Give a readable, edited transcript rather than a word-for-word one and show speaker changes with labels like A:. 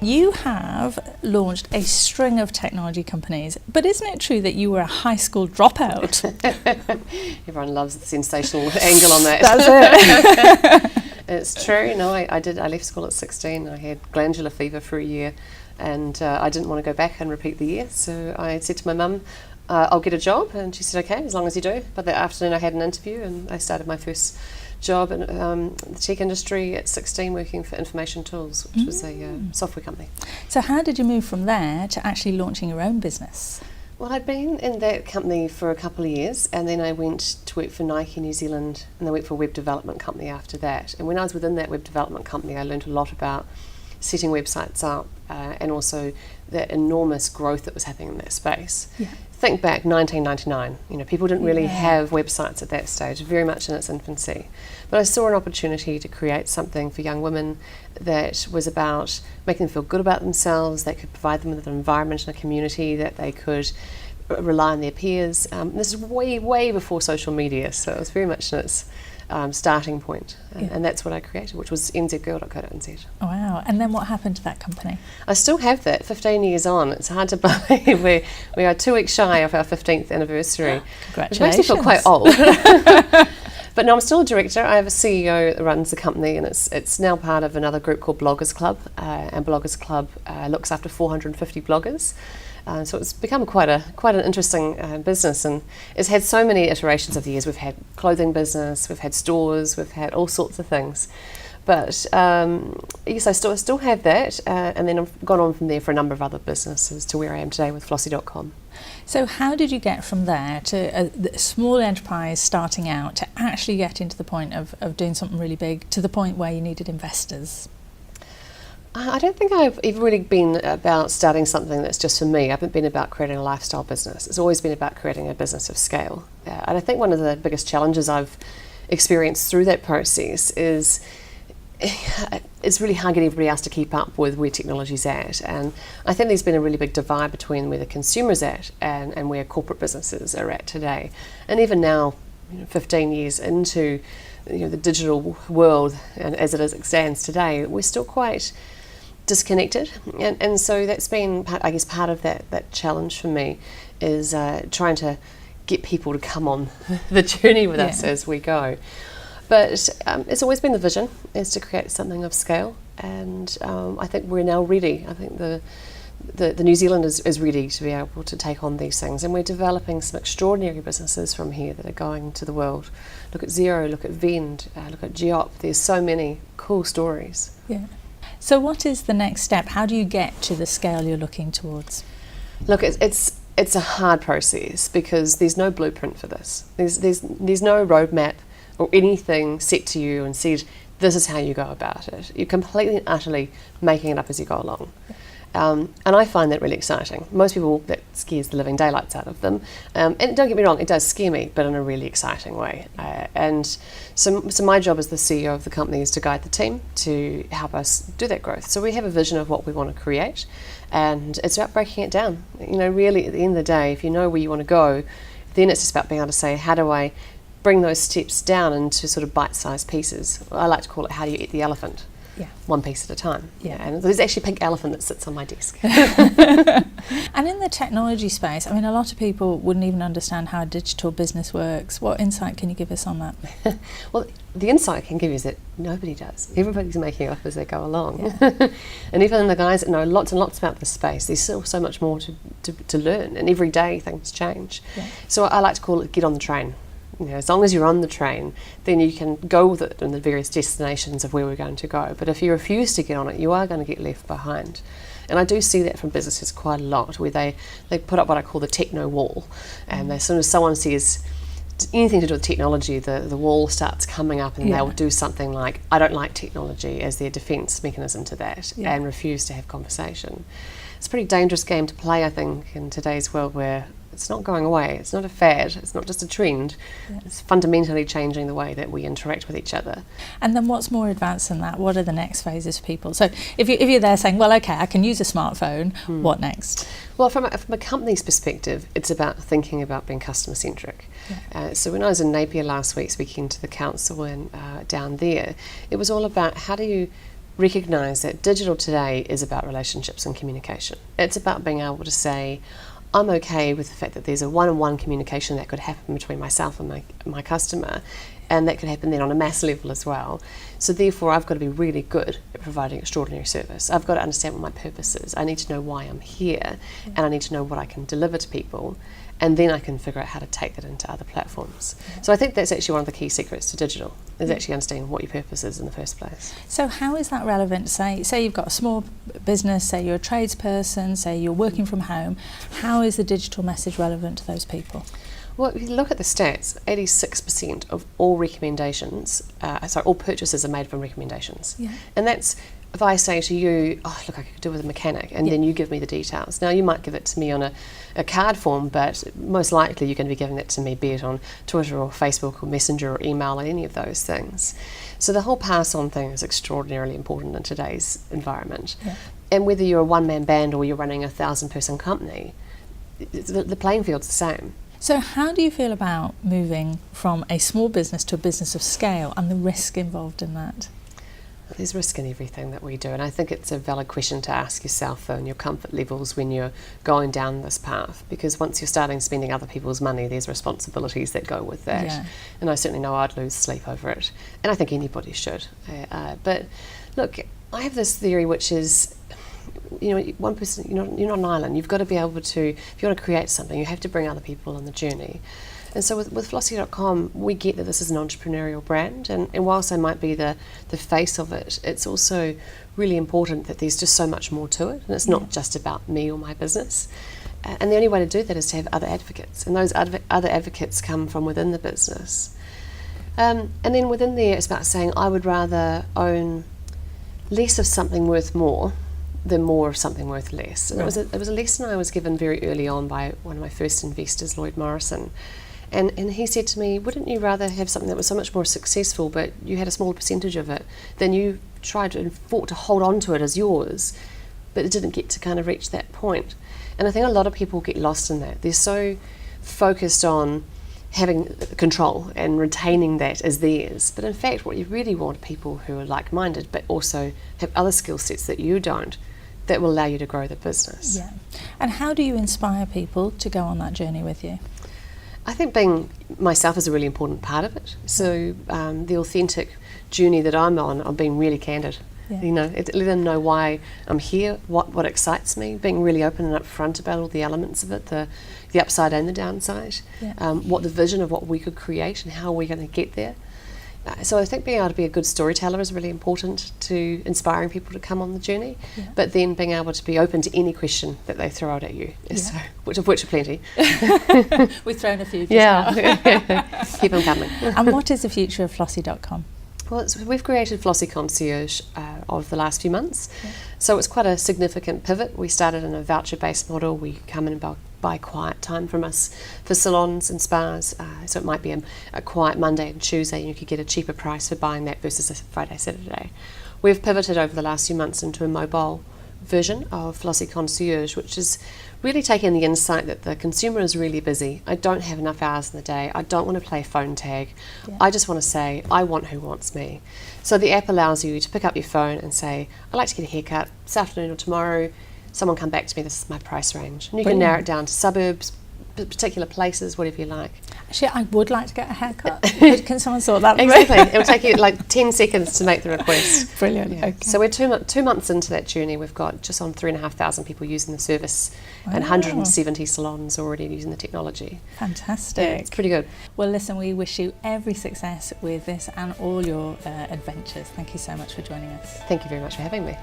A: You have launched a string of technology companies, but isn't it true that you were a high school dropout?
B: Everyone loves the sensational angle on that.
A: That's it.
B: It's true. No, I did. I left school at 16. I had glandular fever for a year, and I didn't want to go back and repeat the year. So I said to my mum, I'll get a job, and she said, okay, as long as you do. But that afternoon I had an interview, and I started my first job in the tech industry at 16, working for Information Tools, which was a software company.
A: So how did you move from there to actually launching your own business?
B: Well, I'd been in that company for a couple of years, and then I went to work for Nike New Zealand, and I worked for a web development company after that. And when I was within that web development company, I learned a lot about setting websites up and also the enormous growth that was happening in that space.
A: Yeah.
B: Think back 1999, people didn't really have websites at that stage, very much in its infancy. But I saw an opportunity to create something for young women that was about making them feel good about themselves, that could provide them with an environment and a community that they could rely on their peers. This is way, way before social media, so it was very much in its starting point. And that's what I created, which was nzgirl.co.nz.
A: Wow. And then what happened to that company?
B: I still have that 15 years on. It's hard to believe. We are 2 weeks shy of our 15th anniversary.
A: Congratulations.
B: Which makes me feel quite old. But no, I'm still a director. I have a CEO that runs the company, and it's now part of another group called Bloggers Club. And Bloggers Club looks after 450 bloggers. So it's become quite an interesting business, and it's had so many iterations of the years. We've had clothing business, we've had stores, we've had all sorts of things. But yes, I still have that, and then I've gone on from there for a number of other businesses to where I am today with Flossy.com.
A: So how did you get from there to a small enterprise starting out to actually get into the point of doing something really big, to the point where you needed investors?
B: I don't think I've ever really been about starting something that's just for me. I haven't been about creating a lifestyle business. It's always been about creating a business of scale. And I think one of the biggest challenges I've experienced through that process is it's really hard getting everybody else to keep up with where technology's at. And I think there's been a really big divide between where the consumer's at and where corporate businesses are at today. And even now, 15 years into the digital world, and as it stands today, we're still quite disconnected, and so that's been part of that challenge for me, is trying to get people to come on the journey with us as we go. But it's always been the vision, is to create something of scale, and I think we're now ready. I think the New Zealand is ready to be able to take on these things, and we're developing some extraordinary businesses from here that are going to the world. Look at Xero, look at Vend, look at Geop. There's so many cool stories.
A: Yeah. So what is the next step? How do you get to the scale you're looking towards?
B: Look, it's a hard process because there's no blueprint for this. There's no roadmap or anything set to you and said, this is how you go about it. You're completely and utterly making it up as you go along. And I find that really exciting. Most people, that scares the living daylights out of them. And don't get me wrong, it does scare me, but in a really exciting way. And so my job as the CEO of the company is to guide the team to help us do that growth. So we have a vision of what we want to create, and it's about breaking it down. Really at the end of the day, if you know where you want to go, then it's just about being able to say, how do I bring those steps down into sort of bite-sized pieces? I like to call it, how do you eat the elephant?
A: Yeah.
B: One piece at a time.
A: Yeah.
B: And there's actually a pink elephant that sits on my desk.
A: And in the technology space, a lot of people wouldn't even understand how a digital business works. What insight can you give us on that?
B: Well, the insight I can give you is that nobody does. Everybody's making it up as they go along. Yeah. And even the guys that know lots and lots about this space, there's still so much more to learn, and every day things change. Yeah. So I like to call it get on the train. As long as you're on the train, then you can go with it in the various destinations of where we're going to go. But if you refuse to get on it, you are going to get left behind. And I do see that from businesses quite a lot, where they put up what I call the techno wall. And as soon as someone says anything to do with technology, the wall starts coming up, and they'll do something like, I don't like technology, as their defence mechanism to that, and refuse to have conversation. It's a pretty dangerous game to play, I think, in today's world, where it's not going away. It's not a fad. It's not just a trend. Yeah. It's fundamentally changing the way that we interact with each other.
A: And then what's more advanced than that? What are the next phases for people? So if you're there saying, well, okay, I can use a smartphone, what next?
B: Well, from a company's perspective, it's about thinking about being customer-centric. Yeah. So when I was in Napier last week speaking to the council and down there, it was all about how do you recognise that digital today is about relationships and communication. It's about being able to say, I'm okay with the fact that there's a one-on-one communication that could happen between myself and my customer, and that could happen then on a mass level as well. So therefore I've got to be really good at providing extraordinary service. I've got to understand what my purpose is. I need to know why I'm here, and I need to know what I can deliver to people, and then I can figure out how to take that into other platforms. So I think that's actually one of the key secrets to digital, is actually understanding what your purpose is in the first place.
A: So how is that relevant? Say you've got a small business, say you're a tradesperson, say you're working from home. How is the digital message relevant to those people?
B: Well, if you look at the stats, 86% of all recommendations, all purchases are made from recommendations.
A: Yeah.
B: And that's, if I say to you, oh, look, I could do with a mechanic, and then you give me the details. Now, you might give it to me on a card form, but most likely you're going to be giving it to me, be it on Twitter or Facebook or Messenger or email or any of those things. So the whole pass-on thing is extraordinarily important in today's environment. Yeah. And whether you're a one-man band or you're running a 1,000-person company, the playing field's the same.
A: So how do you feel about moving from a small business to a business of scale and the risk involved in that?
B: There's risk in everything that we do, and I think it's a valid question to ask yourself and your comfort levels when you're going down this path, because once you're starting spending other people's money, there's responsibilities that go with that. Yeah. And I certainly know I'd lose sleep over it, and I think anybody should. But look, I have this theory which is, one person, you're not an island. You've got to be able to, if you want to create something, you have to bring other people on the journey. And so with Flossy.com, we get that this is an entrepreneurial brand, and whilst I might be the face of it, it's also really important that there's just so much more to it, and it's not just about me or my business. And the only way to do that is to have other advocates, and those other advocates come from within the business. And then within there, it's about saying, I would rather own less of something worth more than more of something worth less. And it was a lesson I was given very early on by one of my first investors, Lloyd Morrison. And he said to me, wouldn't you rather have something that was so much more successful, but you had a smaller percentage of it, than you tried and fought to hold on to it as yours, but it didn't get to kind of reach that point? And I think a lot of people get lost in that. They're so focused on having control and retaining that as theirs. But in fact, what you really want are people who are like-minded, but also have other skill sets that you don't, that will allow you to grow the business.
A: Yeah. And how do you inspire people to go on that journey with you?
B: I think being myself is a really important part of it. So the authentic journey that I'm on, of being really candid. Yeah. Let them know why I'm here, what excites me, being really open and upfront about all the elements of it, the upside and the downside, what the vision of what we could create and how we're going to get there. So I think being able to be a good storyteller is really important to inspiring people to come on the journey, but then being able to be open to any question that they throw out at you, so, which are plenty.
A: We've thrown a few just now.
B: Keep them coming.
A: And what is the future of Flossy.com?
B: Well, we've created Flossy Concierge over the last few months, so it's quite a significant pivot. We started in a voucher-based model. We come in and buy quiet time from us for salons and spas, so it might be a quiet Monday and Tuesday, and you could get a cheaper price for buying that versus a Friday, Saturday. We've pivoted over the last few months into a mobile version of Flossy Concierge, which is really taking the insight that the consumer is really busy. I don't have enough hours in the day. I don't want to play phone tag. I just want to say, I want who wants me. So the app allows you to pick up your phone and say, I'd like to get a haircut this afternoon or tomorrow. Someone come back to me, this is my price range. And you can narrow it down to suburbs, particular places, whatever you like.
A: Actually, I would like to get a haircut. Can someone sort that for me?
B: Exactly. It will take you like 10 seconds to make the request.
A: Brilliant.
B: Yeah. Okay. So we're 2 months into that journey. We've got just on 3,500 people using the service and 170 salons already using the technology.
A: Fantastic.
B: Yeah, it's pretty good.
A: Well, listen, we wish you every success with this and all your adventures. Thank you so much for joining us.
B: Thank you very much for having me.